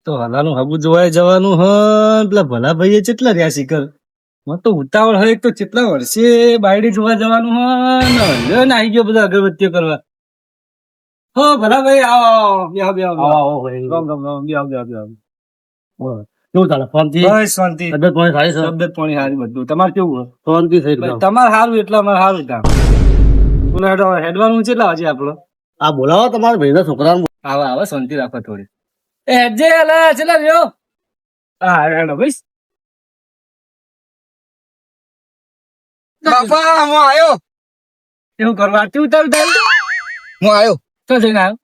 તો હલાનું હબુ જોવાય જવાનું હ પેલા ભલા ભાઈએ કેટલા રહ્યા શીખર મને તો ઉતાવળ હોય તો કેટલા વર્ષે બાયડી જોવા જવાનું હ ને હલ્યો ને આવી ગયો બધા અગરબત્તીઓ કરવા. હો ભલા ભાઈ આવો બેહો બેહો આવો ભાઈ રામ રામ રામ બેહો બેહો બેહો. બોલો કેવું ચાલે શાંતિ? બસ શાંતિ. તબિયત પાણી સારી છે? તબિયત પાણી સારી બધું. તમારે કેવું? શાંતિ થઈ ગઈ. તમારે સારું એટલે અમારે સારું કામ. બોલો હેડવાનું છે એટલે આજે આપડે આ બોલાવો તમારા ભાઈના છોકરાને. આવે આવે શાંતિ રાખો થોડી. એ હેડજે અલા ચલા રહ્યો. હા હેડો ભાઈ. બાપા હું આયો. એવું કરવા તું તારું તારું હું આયો. તો જઈને આવ્યો.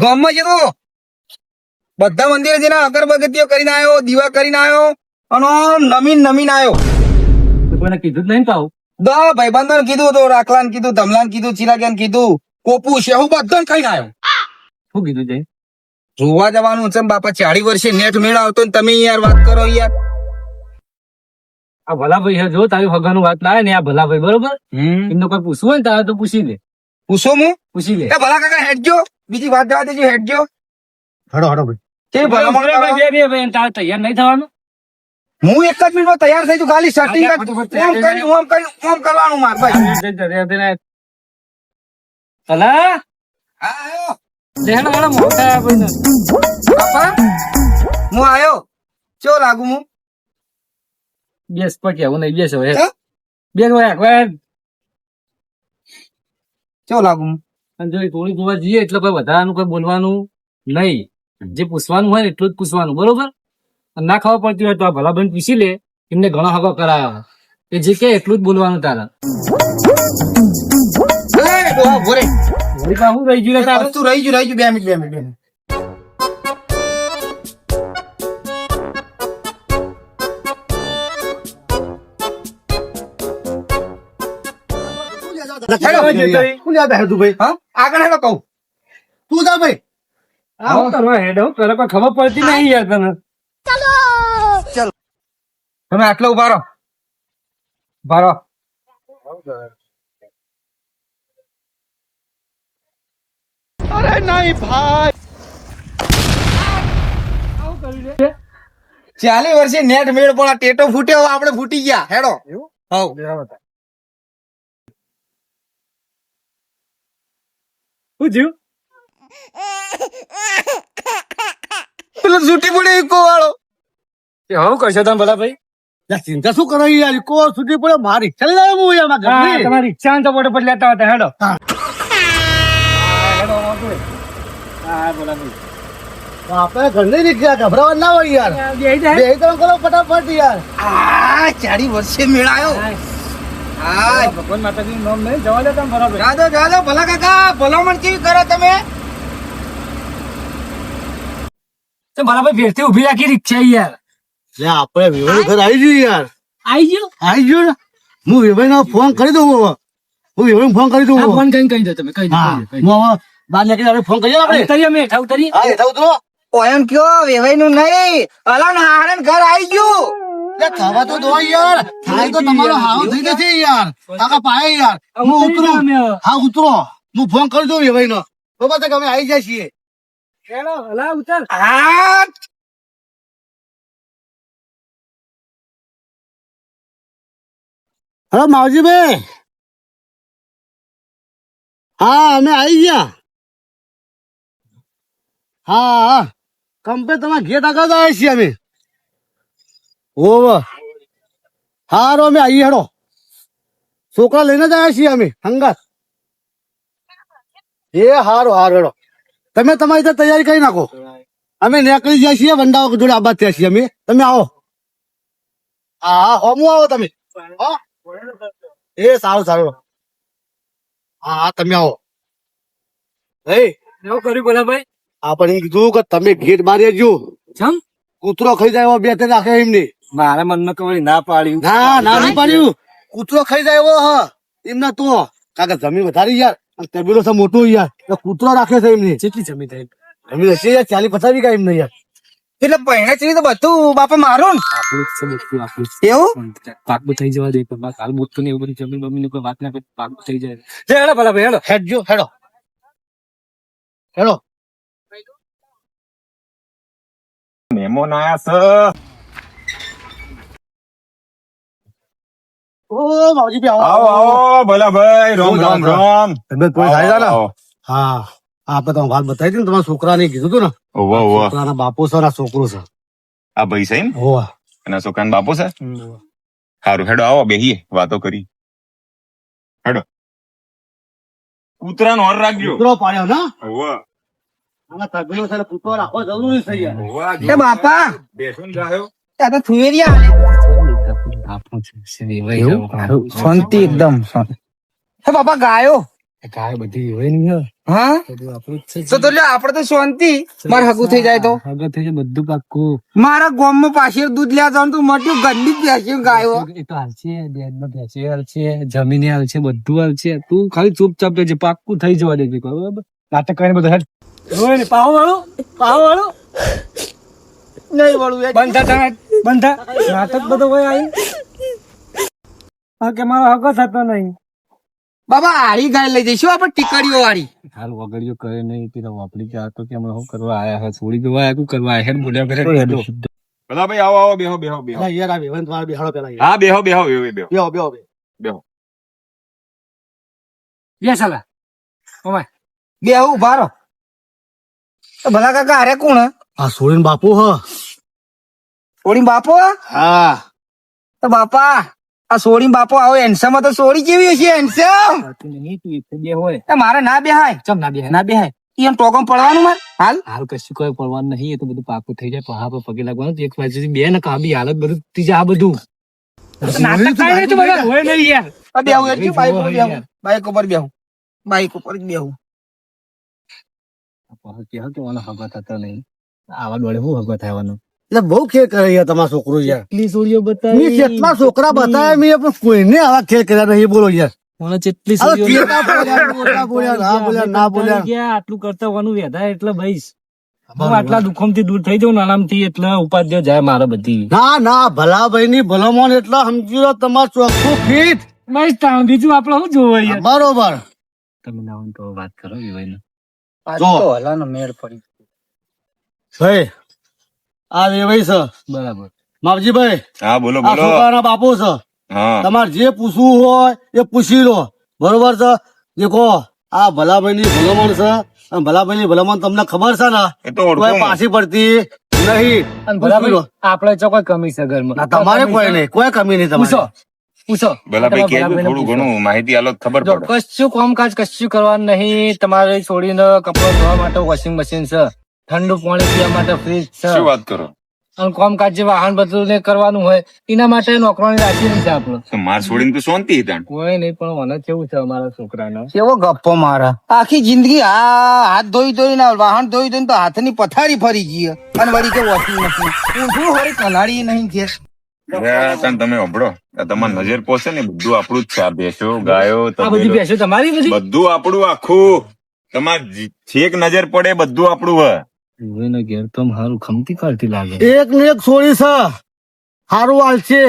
ગામમાં જતો બધા મંદિરે જઈને અગરબત્તીઓ કરીને આવ્યો, દીવા કરીને આવ્યો અને નમીન આવ્યો. કોઈને કીધું જ નહીં પાવું. દા ભાઈબંધોને કીધું તો રાખલાને કીધું, ધમલાને કીધું, ચિરાગિયાને કીધું, કોપુ શેહુ બધાને ખાઈને આવ્યો. શું કીધું જઈ? જોવા જવાનું છે બાપા 40 વર્ષે નેટ મેળ આવતો ને તમે યાર વાત કરો યાર. આ ભલાભાઈ હે જો તારી હગાનું વાત ના આવે ને આ ભલાભાઈ બરોબર એમને કોઈ પૂછવું હોય ને તારે તો પૂછી લે. પૂછો હું પૂછી લે. એ ભલા કાકા હેડજો, બીજી વાત જવા દેજો, હેડજો. હડો હડો ભાઈ. કે ભલામણ કરવા? બે તારે તૈયાર નહીં થવાનું. હું એક જ મિનિટમાં તૈયાર થઈ છું, ખાલી સેટિંગ ઓમ કરવાનું માર ભાઈ. ભલા હા આયો. લેણ વાળા મોટા ભાઈ બાપા હું આયો. ચો લાગુ હું? બેસ પર કેવું નહીં બેસ હવે હા? બેસ હોય એકવાર ચો લાગુ હું? અને જો થોડી જોવા જઈએ એટલે કોઈ વધારાનું કોઈ બોલવાનું નહીં. જે પૂછવાનું હોય ને એટલું જ પૂછવાનું બરોબર. અને ના ખબર પડતી હોય તો આ ભલા ભાઈ પૂછી લે, એમને ઘણો હગો કરાયો એ જે કે એટલું જ બોલવાનું તારા. એ ડોહા ભોરે. વળી પાછું રહી ગયું રે તારે. તું રહી ગયું 2 મિનિટ. આગળ હેડો કહું. તું જા ભાઈ. આવું કરવા હેડ હું કરે કોઈ ખબર પડતી નહીં યાર તને. તમે આટલો ઉભા રહો. અરે નહીં ભાઈ. આવું કરી દે. 40 વર્ષે નેટ મેળ પણ આ ટેટો ફૂટ્યો, આપણે ફૂટી ગયા. હેડો. હવ. શું થયું? પેલો છૂટી પડે ઇકો વાળો. એ હું કરશો તમે ભલા ભાઈ? ચિંતા શું કરો યાર? કો સુધી પડે મારી ચાલી જાય હું યાર મારા હા, ઘરની. તમારી ઈચ્છા હોય તો ફોટો પર લેતા હતા હેડો. હેડો વાંધો નહીં. હા ભલા ભાઈ. આપણે ઘરની રિક્ષા ગભરાવા ના હોય યાર. બેહી જા. બે ત્રણ કરો ફટાફટ યાર. આ 40 વર્ષે મેળ આવ્યો. હા ભગવાન માતાજીનું નામ નહીં જવા દે તમે બરાબર. જાદો ભલા કાકા, ભલામણ કેવી કરો તમે? તો બરાબર ફેરથી ઉભી રાખી રિક્ષા યાર. લે આપણે વિવાહ ઘર આવી ગયું યાર. આવી ગયો? આવી ગયું ને. હું વિવાહનો ફોન કરી દઉં હવે. હું વિવાહને ફોન કરી દઉં હા હવે. ફોન કરીને કહી દો તમે કહી દો, હા કહી દો. હું હવે બહાર નીકળી આપણે ફોન કરીએ ને આપણે. ઉતરીએ અમે હેઠા ઉતરીએ. હા એ થવું તો. ઓયમ કયો વેવાઈ નું નહીં, અલા હારણ ઘર આવી ગયું. લે થવા તો દો યાર. થાય તો તમારો હાવ થઈ જશે યાર. કાકા પાય યાર. હું ઉતરું. અમે હા ઉતરો. હું ફોન કરી દઉં વિવાહનો. તો પછી અમે આવી જાય છીએ. હેલો હલા ઉતર. હા હલો માવજીભાઈ. હા અમે આવી ગયા. હા કંપે તમારા ઘેર આગળ જ આવ્યા છીએ અમે. ઓવ હારો અમે આવીએ હેડો. છોકરા લઈને જ આવ્યા છીએ અમે હંગાત. એ હારો હેડો. તમે તમારી રીતે તૈયારી કરી નાખો. અમે નીકળી જાય છીએ વંડાઓ જોડે આબાદ થયા છીએ અમે. તમે આવો. હા હોમું આવો તમે. હા એ સારું. હા તમે આવો. એવું કર્યું બોલા ભાઈ? આપણે કીધું કે તમે ગેટ મારી આવજો. ચમ કૂતરો ખાઈ જાય એવો બે ત્રણ રાખે એમને. મારા મનમાં કઈ ના પાડ્યું. ના નહીં પાડ્યું. કૂતરો ખાઈ જાય એવો હ એમના તો. કાકા જમીન વધારી યાર. અને તબેલો છે મોટો યાર. તો કૂતરો રાખે છે એમને. કેટલી જમી થાય? જમીન હશે યાર 40-50 વીઘા એમને યાર. એટલે પહેણા ચડી તો બધું બાપા મારું ને. આપણું જ છે બધું આપણું જ. એવું પાકું થઈ જવા દે પણ કાલ મોટું ને એવું બધું જમીન બમીન કોઈ વાત ના કરે પાકું થઈ જાય. હેડો ભલા ભાઈ હેડો. હેડજો હેડો. મહેમાન આયા છે. ઓ માવજી ભાઈ આવો આવો ભલા ભાઈ, રામ રામ રામ. તબિયત કોઈ થાય છે ને? આવો, હા આપણે તમે વાત બતાવી હતી ને તમારા છોકરાને કીધું હતું ને આવો. ઓવા ઓવા. છોકરાના બાપુ છે ને આ છોકરો છે આ ભાઈ છે એમ? હોવા એના છોકરાનો બાપુ છે? સારું, હેડો આવો, બેહીએ, વાતો કરી. હેડો. કૂતરાનો ઓર રાખજો. કૂતરો પાડ્યો ને ઓવા. આના તબેલો છે ને કૂતરો રાખવો જરૂરી છે યાર. ઓવા, એ બાપા બેસો ને ગાયો. આ તો થુવેરિયા શાંતિ એકદમ શાંતિ. હે બાપા ગાયો ગાય બધી હોય નહીં હા બધું આપણું જ છે. તો લે આપડે તો શાંતિ મારે હગું થઈ જાય તો આગળ થઈ જાય બધું પાક્કું. મારા ગામમાં પાછળ દૂધ લેવા જવાનું તો મટ્યું ગંદી બેસી ગાયો એ તો હાલશે, બેનમાં ભેંસી હાલશે, જમીને હાલશે, બધું હાલશે. તું ખાલી ચૂપચાપ રહેજે, પાક્કું થઈ જવા દેજે, બરાબર? નાટક કરીને બધું હેડ. રોય ને, પાહો વાળો નહીં વળું બંધ થા, બંધ થા. નાટક બધું હોય આવી. હા કે મારો હગો થતો નહીં. બાબા આરી ગાય લઈ જઈશું આપણે ટીકડીઓ વાળી હાલ વગડીઓ કરે નહીં, પેલા વાપરી ગયા તો કે હમણાં શું કરવા આયા હે, છોડી દેવા આયા, તું કરવા આયા હે, બોલ્યા કરે. ભલા ભાઈ, આવો આવો, બેહો બેહો બેહો. યાર આ વેવન તમારે બિહાડો પેલા યાર. હા, બેહો બેહો બેહો બેહો. બેહો બેહો બેહો. યસ અલા ઓમાય બે ઉભા રહો તો ભલા કાકા અરે કોણ આ સોળીન બાપુ હ સોડી બાપો હા તો બાપા આ સોડી બાપો આવો એન્સમ તો સોડી કેવી હશે એન્સમ નહીં તું એક બે હોય મારે ના બેહાય ચમ ના બે ના બેહાય એમ ટોકમ પડવાનું મારે હાલ હાલ કશું કોઈ પડવાનું નહીં, એ તો બધું પાકું થઈ જાય, પહા પર પગે લાગવાનું. એક બાજુ બે ને કાબી હાલત બધું ત્રીજા આ બધું નાટક કાંઈ નહીં, તું બધા હોય નહીં યાર. આ બેહું એટલે બાઈક ઉપર બેહું બાઈક ઉપર બેહું બાઈક ઉપર જ બેહું પહા કે હતો આનો હગો થતો નહીં, આવા દોડે શું હગો થવાનો? એટલે બહુ ખેર કરે યાર તમારો છોકરો યાર. કેટલી સોળીઓ મેં બતાવી, જેટલા છોકરા બતાવ્યા મેં પણ કોઈને આવા ખેર કર્યા નહીં. બોલો યાર મને જેટલી હવે સોળીઓ ખેર ના બોલ્યા, ના બોલ્યા, ના બોલ્યા, ના બોલ્યા. ગયા, આટલું કરતા હોવાનું વેધા એટલે ભાઈ હું આટલા દુઃખોમાંથી દૂર થઈ જાઉં આરામથી, એટલે ઉપાધ્યો જાય મારે બધી. ના ના ભલાભાઈ ની ભલામણ એટલા સમજી લો તમારે ચોખ્ખું ફીટ બસ તાણ બીજું આપડે શું જોવે યાર. બરોબર. તમે ના હોય તો વાત કરો વિવાહની. જો. હલાનો મેળ પડી ભાઈ આ રેવાઈ છે બરાબર. માવજીભાઈ હા, બોલો આ બોલો. છોકરાના બાપુ છે. હા, તમારે જે પૂછવું હોય એ પૂછી લો. બરોબર છે? દેખો આ ભલાભાઈ ની ભલામણ છે અને ભલાભાઈ ની ભલામણ તમને ખબર છે ને, એ તો કોઈ ઓળખું. પાછી પડતી નહીં. અને પૂછી લો. આપડે જો કોઈ કમી છે ઘરમાં. ના, તમારે કોઈ નહીં, કોઈ કમી નહીં પૂછો તમારે. પૂછો ભલા ભાઈ, કેજો ભલાભાઈને થોડું પૂછો. ઘણું માહિતી આલો તો ખબર જો પડે. કશું કામકાજ કશું કરવાનું નહીં, તમારે છોડીને કપડો ધોવા માટે વોશિંગ મશીન છે, ઠંડુ પાણી પીવા માટે ફ્રીજ છે, શું વાત કરો? અને કામકાજ જે વાહન બધું ને કરવાનું હોય એના માટે નોકરાની રાશિ નહીં છે આપણો. તો માર છોડીને તો શાંતિ હતી તાણ. કોઈ નહીં, પણ મને કેવું છે અમારા છોકરાને, કેવો ગપ્પો મારા આખી જિંદગી હાથ ધોઈ ધોઈને વાહન ધોઈ ધોઈને તો હાથની પથારી ફરી ગઈ અને વળી કે વોશિંગ મશીન હું શું વળી કલાડી નહીં કે અરે, તાણ તમે સાંભળો. આ તમારી નજર પોસે ને બધું આપણું જ છે. આ ભેંસો, ગાયો, આ બધી તબેલો, બેસો તમારી બધી. બધું આપણું આખું. તમારે છેક નજર પડે બધું આપણું હોય. વિવાહનો ઘેર તો હારું ખમતી કાઢતી લાગે. એક ને એક છોડી છે, સારું હાલ છે.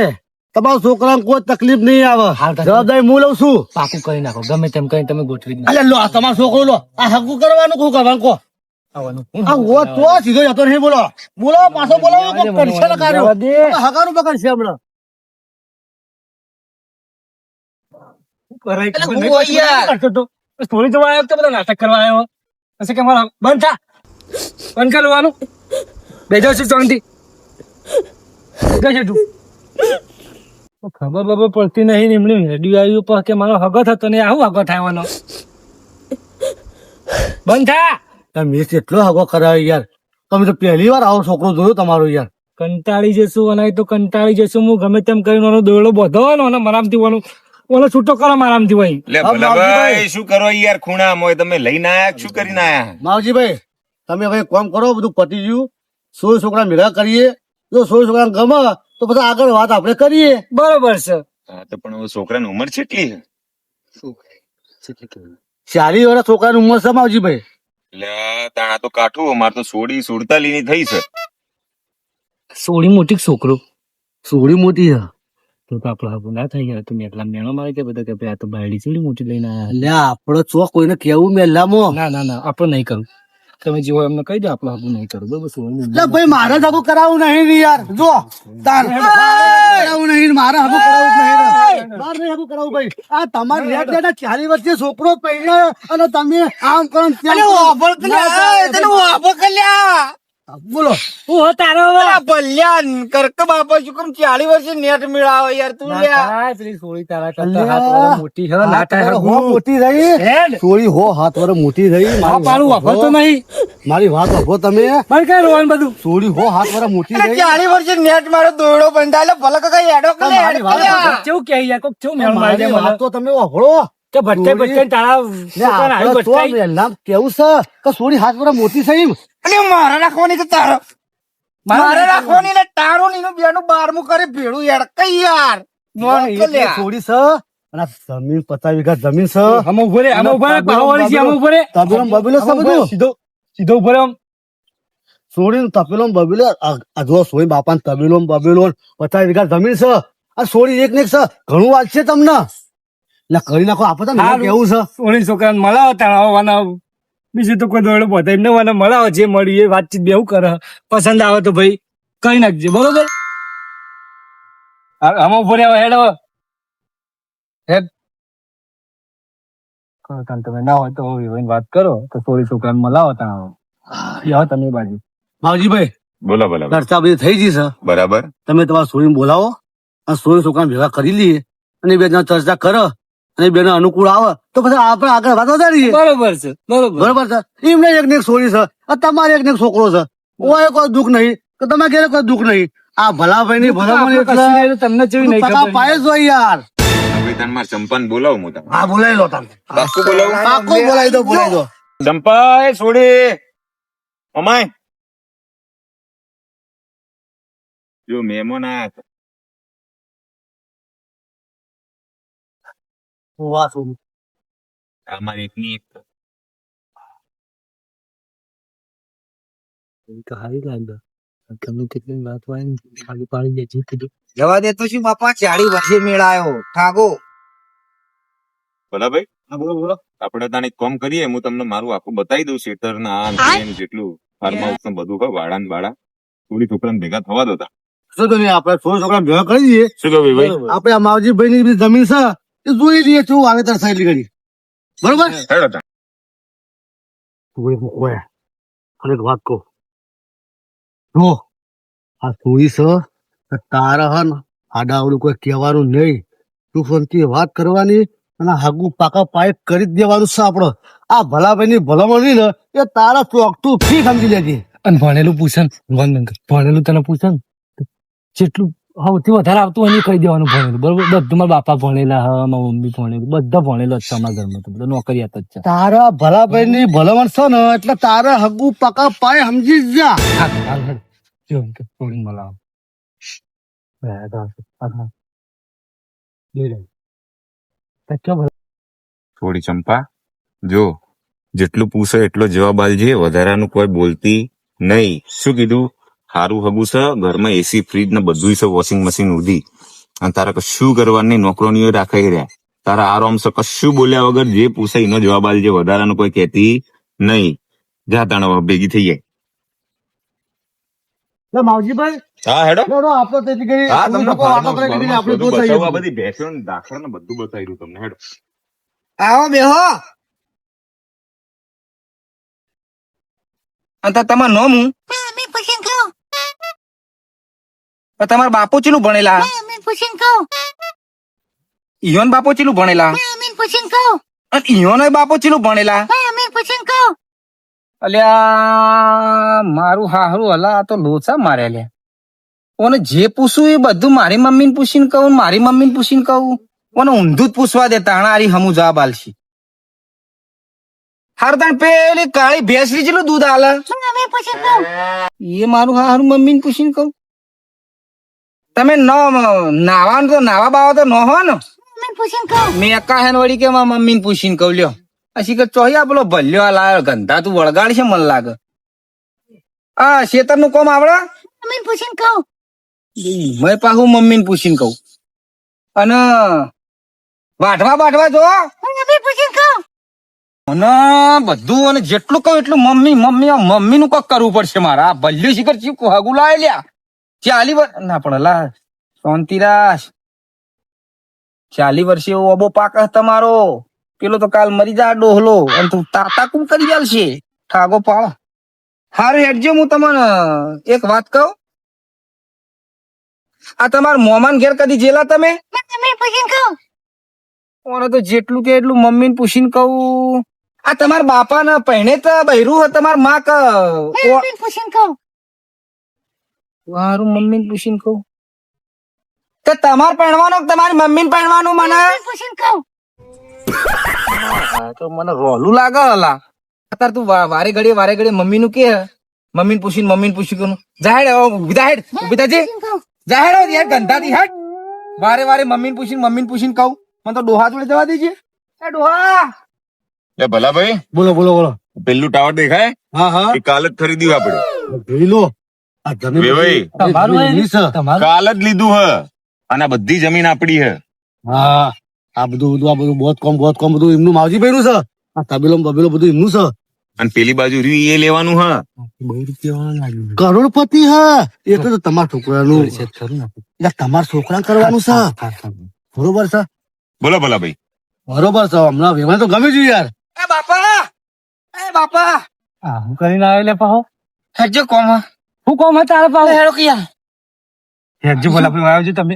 તમારા છોકરાને કોઈ તકલીફ નહીં આવે. હાલ તો- જવાબદારી હું લઉં છું. પાકું કરી નાખો, ગમે તેમ કઈ તમે ગોઠવી જ નાખો. અલ્યા લો આ તમારો છોકરો લો, આ હગું કરવાનું શું કરવાનું કહો? આવવાનું. આ વો તો સીધો જતો નહીં. બોલો બોલો, પાછો બોલો. કરશે ને કાર્યો. જવા દે. હગાનું પકડશે હમણાં. કરાય એટલે ખબર હું નહીં, હોય કશું યાર. નહીં કરતો તો. સ્ટોરી જોવા આવ્યો તો બધા નાટક કરવા આવ્યો. પછી કે મારા બંધ થા, બંધ કરવાનું. બેજો છે શાંતિ. બેસે તું. તો ખબર બબર પડતી નહીં ને એમની રેડિયો આવ્યું પણ કે મારો હગો થતો ને આવું હગો થવાનો. બંધ થા. મેં એટલો હગો કરાયો યાર. તમે તો પહેલી વાર આવો છોકરો જોયો તમારો યાર. કંટાળી જશું અને તો કંટાળી જશું. હું ગમે તેમ કરીને ઓનો દોરડો બધો હોય ને ઓને મરામથી ઓનો છૂટો કરો મારામથી ભાઈ. એટલે હા, ભલા બાપુભાઈ. ભાઈ, શું કરો યાર ખૂણામાં હોય? તમે લઈને આયા કે શું કરીને આયા? માવજીભાઈ તમે હવે કામ કરો, બધું પતી ગયું. 16 છોકરા ભેગા કરીએ. જો 16 છોકરા ગમે તો પછી આગળ વાત આપણે કરીએ. બરોબર છે. હા, તો પણ હવે છોકરાની ઉંમર કેટલી છે? 40 વર્ષ છોકરાની ઉંમર છે માવજીભાઈ. એટલે તાણ આ તો કાઠું. અમારે તો 46 ની થઈ છે. સોળી મોટી છોકરો સોળી મોટી છે. તો આપડે હાબુ ના થઈ ગયા. તું એટલા મેણો મારે કે બધા કે ભાઈ આ તો બાયડી સોળી મોટી લઈને આયા. એટલે આપડે ચો કોઈને કેવું મેલામાં. ના ના ના, આપણે નહીં કરવું. તમે જેવો એમને કહી દો આપણે હાબુ નહીં કરો બરોબર સોનું એટલે ભાઈ મારે જ હબું કરાવવું નહીં ને યાર જો તાર કરાવવું નહીં ને મારે હબું કરાવવું જ નહીં ને. મારે નહીં હબું કરાવવું ભાઈ. આ તમારે નેટ નેટ 40 વર્ષે છોકરો પહેર્યો અને તમે આમ કરો ને તેમ કરો. બોલો હું હો તારો કર્ક બાપા શું કેમ 40 વર્ષે નેટ મેળાવે યાર તું લ્યા પેલી સોળી તારા કરતા હાથ વાળા મોટી છે ના થાય હો હાબુ. મોટી રહી હેડ. સોળી હો હાથ વર મોટી રહી આ પાડું વાપરતો નહીં મારી વાત વાપરો તમે મારે કઈ રોવાનું બધું સોળી હો હાથ વર મોટી રહી 40 વર્ષે નેટ મારો દોયડો બંધાયેલો ભલે કઈ એડો કરે મારી વાત લ્યા. કેવું કે યાર કોક કેવું મેળ મારી દે મારી મને વાત તો તમે વાપરો કે ભટકે ભટકે તારા છોકરાને આવી ભટકાઈ. કેવું છે કે સોળી હાથ વર મોટી છે એમ અને મારે રાખવાની તો તારો મારે રાખવાની ને તારું ને એનું બેનું 12મું કરે ભેળું યાર કઈ યાર મોન કે લ્યા. સોળી છે અને આ જમીન 50 વીઘા જમીન છે આમ ઉભો રે આમ ઉભો રે ભાવવાળી છે આમ ઉભો રે તબેલો બબેલો છે બધું સીધો સીધો ઉભો રે આમ. સોળી તપેલો બબેલો આ જો સોળી બાપા તબેલો બબેલો 50 વીઘા જમીન છે આ સોળી એક ને એક છે ઘણું વાત છે તમને એટલે કરી નાખો આપો તો હારું. કેવું છે સોળી છોકરાને મળાવો તારા આવવાના બીજું તો કોઈ દોડો બધા એમને મને મળાવો જે મળી એ વાતચીત બેવું કરે પસંદ આવે તો ભાઈ કઈ નાખજે બરોબર આમ ઉભો રે હેડ હવે. હેડ તમે ના હોય તો એવી વાત કરો તો સોળી છોકરાને મળાવો ત્યાં તમે એ બાજુ માવજીભાઈ બોલો બોલો ચર્ચા બધી થઈ ગઈ છે બરાબર. તમે તમારા સોળીને બોલાવો અને સોળી છોકરાને ભેગા કરી લઈએ અને બે જણા ચર્ચા કરો અને બે અનુકૂળ આવે તો પછી આપણે આગળ વાત વધારીએ બરોબર છે બરોબર બરોબર છે એમને એક ને એક સોળી છે અને તમારે એક ને એક છોકરો છે ઓય કોઈ દુઃખ નહીં કે તમે ઘેરે કોઈ દુઃખ નહીં આ ભલાભાઈ ની ભલામણ એટલે તમને જેવી નહીં ટકા ખબર પાયે જ હોય યાર હવે તને મારે ચંપાને બોલાવું હું તમને. હા બોલાવી લો તમે પાક્કું બોલાવું? પાક્કું બોલાવી દો ચંપા એ છોડી અમાય જો મહેમાન આયા છે. વાહ સોળી અમારે એકની એક તમે કેટલી વાત હોય ખાલી પાડી દે કીધું જવા દે તો શું બાપા 40 વર્ષે મેળાયો ઠાકો બોલા ભાઈ હા બોલો બોલો આપણે તને એક કામ કરીએ હું તમને મારું આખું બતાવી દઉં શેતર ના આમ તેમ જેટલું ફાર્મ હાઉસ ને બધું હોય વાડા ને બાડા થોડી છોકરાને ભેગા થવા દો તા. શું તમે આપણે સોળી છોકરા ભેગા કરી દઈએ શું કહ્યું ભાઈ? આપણે આ માવજીભાઈ ની બધી જમીન છે એ જોઈ લઈએ શું વાવેતર સાઈડ કરી બરોબર હેડો તા. અને એક વાત કહું જો આ સોળી છે તારા હન આડાવડું કોઈ કહેવાનું નહીં તું ફોનથી વાત કરવાની અને હાગુ પાકા પાઇપ કરી જ દેવાનું છે આપડે આ ભલાભાઈ ની ભલામણ નહીં ને એ તારા ચોકટું ફી સમજી લેજે અને ભણેલું પૂછન ભણેલું તને પૂછન જેટલું સૌથી વધારે આવતું હોય એ કહી દેવાનું ભણેલું બરોબર બધું મારા બાપા ભણેલા હ મારા મમ્મી ભણેલું બધા ભણેલો જ છે અમારા ઘરમાં તો બધા નોકરિયાત જ છે તારા ભલાભાઈ ની ભલામણ છે ને એટલે તારા હગુ પાકા પાય સમજી જ જા થોડી ચંપા જો જેટલું પૂછે એટલો જવાબ આલજે વધારાનું કોઈ બોલતી નહીં. શું કીધું? સારું હગું છે ઘરમાં એસી ફ્રીજ ને બધું છે વોશિંગ મશીન ઉધી અને તારે કશું કરવાનું નહીં નોકરોનીઓ રાખાઈ રહ્યા તારા આરામ છે કશું બોલ્યા વગર જે પૂછે એનો જવાબ આલજે વધારાનું કોઈ કહેતી નહીં. જા તાણ ભેગી થઈ જાય. માવજીભાઈ હા હેડો. આપડે તેથી કરી આપણે બધી ભેંસો ને દાખલા ને બધું બતાવ્યું તમને હેડો. આવો બેહો અને તમારું નામ હું તમારા બાપુ ચેલું ભણેલા ઈયોન બાપુ ચેલું ભણેલા અને ઈયોનો બાપુ ચેલું ભણેલા અલ્યા મારું હારું હલા આ તો લોચા મારે લે ઓને જે પૂછું એ બધું મારી મમ્મીને પૂછીને કહું મારી મમ્મીને પૂછીને કહું ઓને ઊંધું જ પૂછવા દે તાણારી હમું જવાબ આલશી હરદણ પેલી કાળી ભેંસરી જેટલું દૂધ આલે એ મારું હારું મમ્મીને પૂછીને કહું તમે નાવાનું તો નાવા બાવા તો ન હો ને મેં કાહેન વળી કે મારા મમ્મીને પૂછીને કહું લ્યો અસી કે ચોહ્યા પેલો ભલ્યો આ લાયો ગંધા તું વળગાડ છે મને લાગે આ શેતર નું કોમ આવડે મેં પાછું મમ્મીને પૂછીને કહું અને વાઢવા જો મને બધું અને જેટલું કહું એટલું મમ્મી મમ્મી મમ્મી નું કઈક કરવું પડશે મારે. આ ભલ્યું શિખર ચીપ હગું લાવે લ્યા 40 વર્ષ ના પણ લા શાંતિરાશ 40 વર્ષે એવો અબો પાક તમારો. પેલો તો કાલ મરી જા ડોહલો અને તું તાતા કુમ કરી આલશે ઠાગો પાળ. હારું હેડજો હું તમને એક વાત કહું. આ તમારા મોમાન ઘેર કદી જેલા તમે? ઓને તો જેટલું કે એટલું મમ્મીને પૂછીને કહું. આ તમારા બાપા ને પહેણે તો બૈરું હે તમાર માં ક વારું મમ્મીને પૂછીને કહું. તો તમારે પહેણવાનો કે તમારી મમ્મીને પહેણવાનું મને હા, તો મને રોલું લાગે હલા. અત્યારે તું વારે ઘડીએ મમ્મીનું કે મમ્મીને પૂછીને જાહેર ઉભી થાજે જાહેર યાર ગંધાથી હટ. વારે મમ્મીને પૂછીને કહું. મને તો ડોહા જોડે જવા દેજે. એ ડોહા લે ભલાભાઈ, બોલો બોલો બોલો. પેલું ટાવર દેખાય હા હા એ કાલ જ ખરીદ્યું આપણે. જોઈ લો આ જમીન વેવાઈ, તમારું હે? એની છે. કાલ જ લીધું હ અને આ બધી જમીન આપડી હે. હા આ બધું બહુ કોમ બધું એમનું માવજી ભાઈ નું છે. આ તબેલો બબેલો બધું એમનું છે. અને પેલી બાજુ રહ્યું એ લેવાનું હ. કરોડપતિ હા એટલે તો તમારા છોકરાનું એટલે તમારા છોકરા કરવાનું છે. બરોબર છે બોલો ભલાભાઈ. બરોબર છે. હમણાં વેવાય તો ગમે છે યાર. એ બાપા હું કરીને આવ્યો લે પાહો. હેડજો કોમ હું કોમ હતા તારે પાહો? હેડો કે યાર. હેડજો ભલા ભાઈ આવ્યો છો તમે.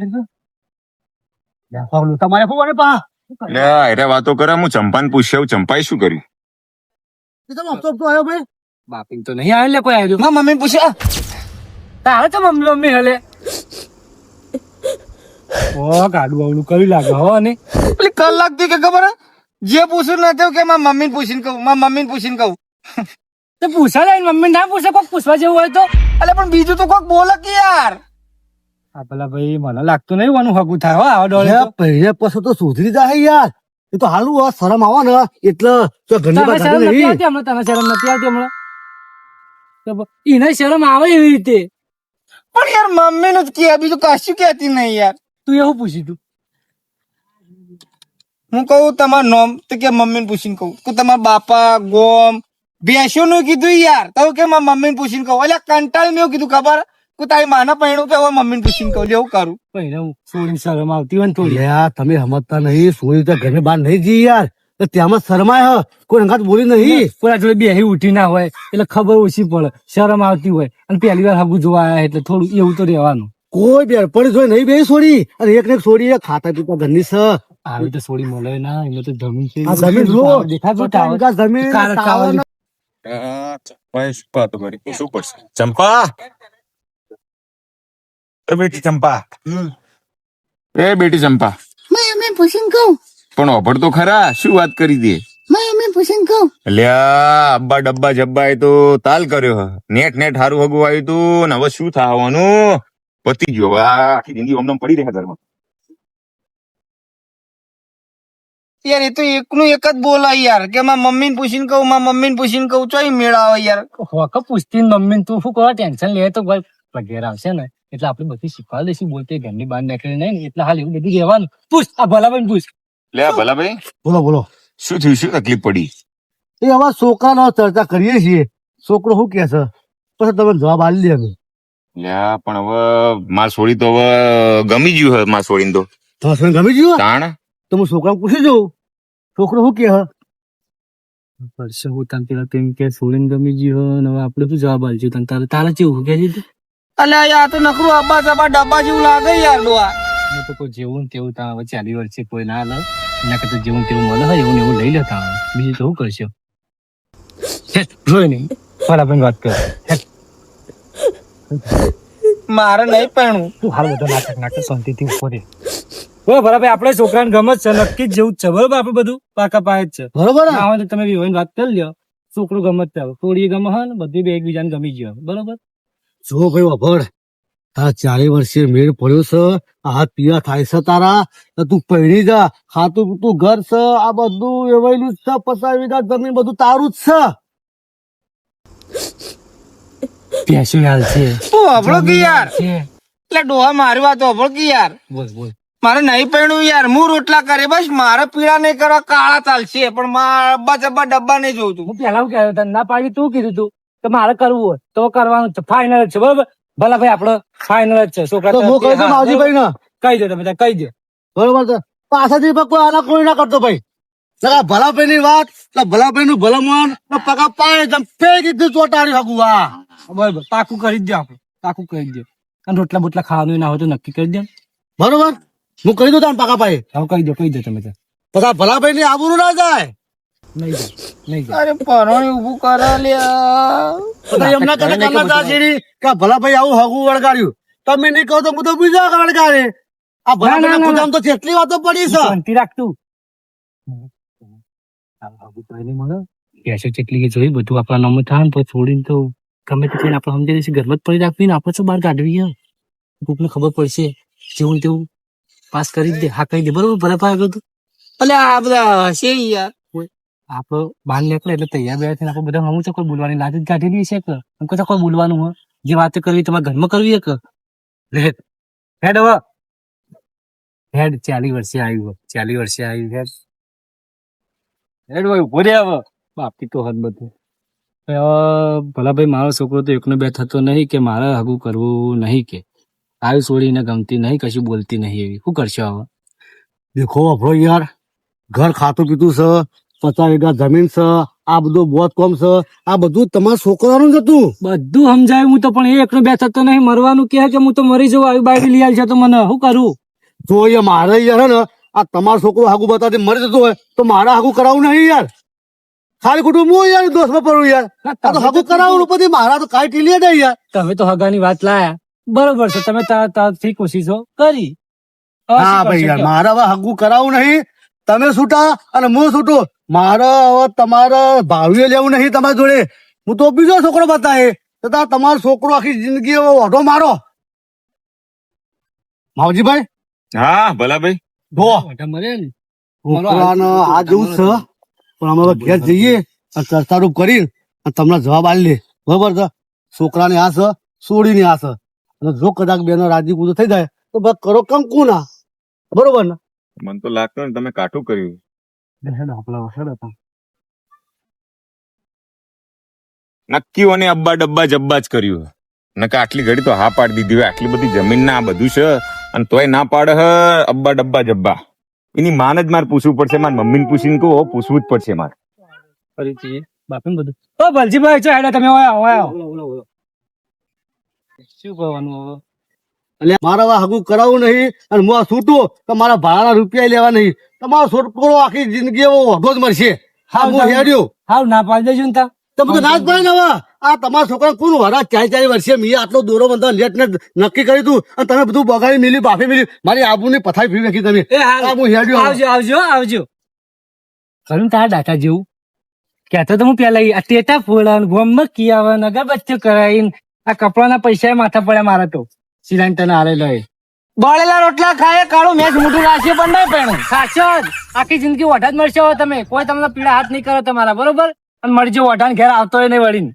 લે પાહો, તમારે શું કરે પા? લે અરે વાતો કરે. હું ચંપાને પૂછ્યું, ચંપાએ શું કર્યું? એ તમે હપ્તો આવ્યો ભાઈ. બાપી તો નહીં આવ્યો લે કોઈ આવ્યો. માર મમ્મી પૂછ્યા તારે તો મમ્મી હલે. ઓ ગાડું આવડું કરી લાગે હો. અને પેલી કલાક થી કે ખબર હે? જે પૂછ્યું ન થયું કે માર મમ્મીને પૂછીને કહું. તો પૂછા જાય મમ્મી ના પૂછે કોક પૂછવા જેવું હોય તો. અલે પણ બીજું તો કોક બોલે કે યાર. આ પેલા ભાઈ મને લાગતું નહીં વાનું હગું થાય હો આવા ડોળે તો. પહેરે પછી તો સુધરી જાય યાર. એ તો હાલું આ શરમ આવો ને એટલે તો ઘરની તને વાત શરમ નથી નહીં. આવતી હમણાં? તને શરમ નથી આવતી હમણાં? તો એને શરમ આવે એવી રીતે. પણ યાર મમ્મી નું જ કે બીજું કશું કહેતી નહીં યાર. તું એવું પૂછી તું. હું કહું તમારું નામ તો કે મમ્મીને પૂછીને કહું. કે તમારા બાપા ગોમ ભેંસો નું કીધું યાર તો કે મારા મમ્મીને પૂછીને કહું. એટલે કંટાળી મેં એવું કીધું ખબર કે તારી માના પહેણું કે હવે મમ્મીને પૂછીને કહું. એવું કરું ભાઈ હું છોડીને શરમ આવતી હોય ને થોડી. યાર તમે સમજતા નહીં. સોરી તો ઘરે બહાર નહીં જઈ યાર. તો ત્યાંમાં શરમાય હ કોઈ અંગાત બોલી નહીં. પૂરા જોડે બેહી ઉઠી ના હોય એટલે ખબર ઓછી પડે, શરમ આવતી હોય અને પહેલી વાર હગું જોવા આવ્યા એટલે થોડું એવું તો રહેવાનું. કોઈ બેરપણી જોઈ નહીં બે છોડી અને એક ને એક છોડી એ ખાતા પીતા ઘરની છે. આવી તો છોડી મળે ના. એમને તો જમીન છે. આ જમીન લો. દેખાતું પચાસ વીઘા જમીન, કાળા ટાવર ટાવર. ચંપાએ શું વાતો કરી? શું પડશે? ચંપા, એ બેટી ચંપા, એ બેટી ચંપા, મમ્મી પૂછીને કહું. પણ ઓભળ તો ખરા. શું વાત કરી દે? મમ્મી પૂછીને કહું. અલ્યા અબ્બા ડબ્બા જબ્બા એ તો તાલ કર્યો હ. નેટ હારું હગું આવ્યું તું ને હવે શું થવાનું? પતી ગયો. હવે આ આખી જિંદગી ઓમનમ પડી રહે ઘરમાં. યાર. એ તો એકનું એક જ બોલે યાર કે મારા મમ્મીને પૂછીને કહું. ચોઈ મેળ આવે યાર. હોક પૂછતી ને મમ્મી તું શું કરવા ટેન્શન લે તો ભાઈ વગેરે આવશે ને એટલે આપણે બધી શીખવા દઈશું. બોલતે ઘરની બહાર નીકળી નહીં ને એટલે હાલ એવું બધું કહેવાનું. પૂછ આ ભલા ભાઈ પૂછ. લે આ ભલાભાઈ, બોલો બોલો. શું થયું? શું તકલીફ પડી? એ હવે છોકરાનો ચર્ચા કરીએ છીએ. છોકરો શું કે છે પછી તમે જવાબ આપી દે. અમે લ્યા પણ હવે માર છોડી તો હવે ગમી ગયું હે. માર છોડીને તો તમારે ગમી ગયું તાણ. તો હું છોકરાને પૂછી જોઉં છોકરો શું કે વર્ષે હું તને પેલા તેમ કે છોડીને ગમી ગયું ને હવે આપણે શું જવાબ આલશું તને? તારે કેવું કે છે? અલ્યા યાર તો નકરું અબ્બા સબ્બા ડબ્બા જેવું લાગે યાર ડોહા. હું તો કોઈ જેવું ને તેવું ત્યાં હવે 40 વર્ષે કોઈ ના લે એના કરતા જેવું ને તેવું મળે હોય એવું ને એવું લઈ લેતા આવે. બીજું તો શું કરશો? જોઈ નહીં ભલા ભાઈ વાત કર. મારે નહીં પહેણું. તું હાલ બધા નાટક શાંતિથી ઉપર રહે. ઓ ભલા ભાઈ આપણે છોકરાને ગમત છે નક્કી જ જેવું જ છે. બરોબર આપણે બધું પાકા પાય જ છે. બરોબર ને? ના હોય તો તમે વિવાહની વાત કરી લ્યો. છોકરું ગમત છે થોડી ગમે હા ને બધી બે એકબીજાને ગમી ગયો. બરોબર જો ભાઈ વભળ તારા 40 વર્ષે મેળ પડ્યો છે. આ હાથ પીવા થાય છે તારા તો તું પહેરી જા. ખાતું પીતું ઘર છે. આ બધું એવાયેલું જ છે. 50 વીઘા જમીન બધું તારું જ છે. પેશું હાલ છે. તું હબળો કે યાર. છે. એટલે ડોહા મારી વાત હબળો કે યાર. બોલ બોલ મારે નહીં પડ્યું યાર, હું રોટલા કરે બસ, મારે પીળા નહીં કરવા, કાળા ચાલશે, પણ મારા ડબ્બા ડબ્બા નહીં જોઉં તું. હું પેલા હું કહેતો તને ના પાડી તું કીધું તું કે મારે કરવું હોય તો કરવાનું છે, ફાઇનલ જ છે બરોબર. ભલા ભાઈ આપડે ફાઇનલ જ છે છોકરા તો હું કહું છું માવજીભાઈ ને કહી દો તમે કહી દો. બરોબર છે, પાછળથી પણ કોઈ આના કોઈ ના કરતો ભાઈ. ભલાભાઈ ની વાત ભલાભાઈ નું ભલામણ પગા પાય એકદમ ફેંકી દીધું ચોટાડી શકું. હા બરોબર પાકું કરી જ દો, આપણે પાકું કરી દો. અને રોટલા બોટલા ખાવાનું ના હોય તો નક્કી કરી દો. બરોબર, હું કહી દઉં તમે પગા પાય. હવે કહી દો તમે પછી ભલાભાઈ ની આબરૂ ના જાય. નહીં જાય નહીં જાય. અરે પરોણી ઉભું કરે લ્યા. પછી એમના કરતા કામના ચાચીડી કે ભલાભાઈ આવું હગું વળગાડ્યું, તમે નહીં કહો તો હું તો બીજા વળગાડે. આ ભલાભાઈ ખુદામ તો કેટલી વાતો પડી છે. શાંતિ રાખતું કેસે કેટલી કે જોઈ બધું આપણા નામ થાય ને પછી છોડીને તો ગમે તે આપણે સમજી દઈશું. ઘરમાં જ પડી રાખવી ને આપણે તો બહાર કાઢવી. કોકને ખબર પડશે જેવું ને તેવું પાસ કરી જ દે. હા કહી દે બરોબર. ભલે પાસ હતું અલે આ બધા હશે યાર. આપડો બાર નીકળે એટલે તૈયાર બે થઈને આપણે બધા હમું છે. કોઈ બોલવાની લાજ જ કાઢેલી છે કે એમ કહેતા કોઈ બોલવાનું હોય જે વાતો કરવી તમારા ઘરમાં કરવી કે હેડ હવે હેડ 40 વર્ષે આવ્યું 40 વર્ષે આવ્યું હેડ હેડ ભાઈ ઉભો રે. હવે બાપી તો હદ બધું ભલા ભાઈ મારો છોકરો તો એકનો બે થતો નહીં કે મારે હગું કરવું નહીં કે આવી છોડીને ગમતી નહીં કશું બોલતી નહીં એવી શું કરશો હવે? દેખો અભરો યાર, ઘર ખાતું પીતું છે, 50 વીઘા જમીન છે, આ બધું બહુ કોમ છે, આ બધું તમારા છોકરાનું જ હતું. બધું સમજાય હું તો, પણ એ એકનો બે થતો નહીં. મરવાનું કહે કે હું તો મરી જવું આવી બાયડી લઈ છે તો મને શું કરું? જો એ મારે યાર હે ને આ તમારો છોકરો હાગુ બતાવતી મરી જતો હોય તો મારે હાગુ કરાવવું નહીં યાર. ખાલી ખોટું હું યાર દોસ્તમાં પડું યાર. આ તો હાગુ કરાવવું પછી મારા તો કાંઈ ટીલીએ નહીં યાર. તમે તો હગાની વાત લાયા બરોબર છે. તમે તારથી કોશિશો કરી. હા ભાઈ યાર, મારે હવે હાગુ કરાવવું નહીં. તમે છૂટા અને હું છૂટું. મારે હવે તમારે ભાવીએ લેવું નહીં તમારી જોડે. હું તો બીજો છોકરો બતાવે તો તમારો છોકરો આખી જિંદગી હવે ઓઢો મારો. માવજીભાઈ હા ભલાભાઈ. જો મળે ને છોકરાને આ જેવું છે, પણ અમે હવે ઘેર જઈએ અને ચર્ચારૂપ કરી અને તમને જવાબ આપી લે. બરોબર છે? છોકરાને આ છે, છોડીને આ છે. અને જો કદાચ બેનો રાજી કૂદો થઈ જાય તો બસ કરો કંકુ ના. બરોબર ને? મને તો લાગતું ને તમે કાઠું કર્યું. નક્કી અને અબ્બા ડબ્બા જબ્બા જ કર્યું. નકે આટલી ઘડી તો હા પાડી દીધી હોય. આટલી બધી જમીન ના બધું છે અને તોય ના પાડે હ અબ્બા ડબ્બા જબ્બા. એની માને જ મારે પૂછવું પડશે. મારી મમ્મીને પૂછીને કહો પૂછવું જ પડશે મારે. બાપે બધું ઓ ભલજીભાઈ છે હેડા તમે શું કરવાનું હવે? એટલે મારે હવે હગું કરાવવું નહીં અને હું આ છૂટું તો મારા ભાડાના રૂપિયા લેવા નહીં. તમારો છોકરો આખી જિંદગી એવો ઓઢો જ મરશે. હા હું હેડ્યો. હાવ ના પાડી દેજો ને તા. તમે તો ના જ પડે ને હવે. આ તમારા છોકરા કોણ વરા 4 વર્ષે મેં આટલો દોરો બંધો લેટ ને નક્કી કર્યું તું અને તમે બધું બગાડી મિલી બાફી મિલી મારી આબુની પથારી ફરી નાખી તમે. હું હેડ્યો. આવજો ખરું તારા દાતા જેવું કહેતો તો હું પેલા આ ટેટા ફોડન ગોમમાં કિયાવન અગરબત્તીઓ કરાવીને આ કપડાના પૈસા માથા પડ્યા મારા તો સિલાંટર આલેલો એ બળેલા રોટલા ખાય કાળું મેચ મોટું રાશિ પણ નહીં પહેણું. સાચો જ આખી જિંદગી ઓઢા જ મળશે હવે તમે. કોઈ તમને પીડા હાથ નહીં કરો તમારા બરોબર. અને મળજો ઓઢા ઘેર આવતો નહીં વળીને.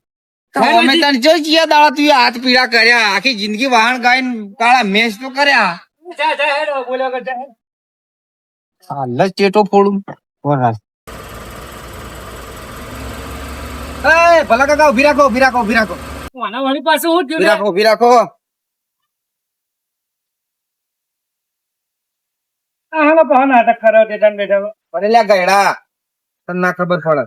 અમે તને જો ચિયા દાડા તું હાથ પીડા કર્યા, આખી જિંદગી વાહન ગાઈને કાળા મેચ તો કર્યા. હાલ જ ચેટો ફોડું. એ ભલા કાકા ઉભી રાખો. આના વળી પાસે હું થયું લે? ઉભી રાખો. આના બહાર નાટક કરો ટેટા બેઠા. પડેલા ગયડા તને ના ખબર પડે.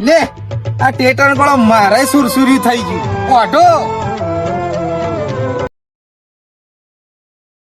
લે આ ટેટર ગળો મારે સુરસુરી થઈ ગયું. ઓઢો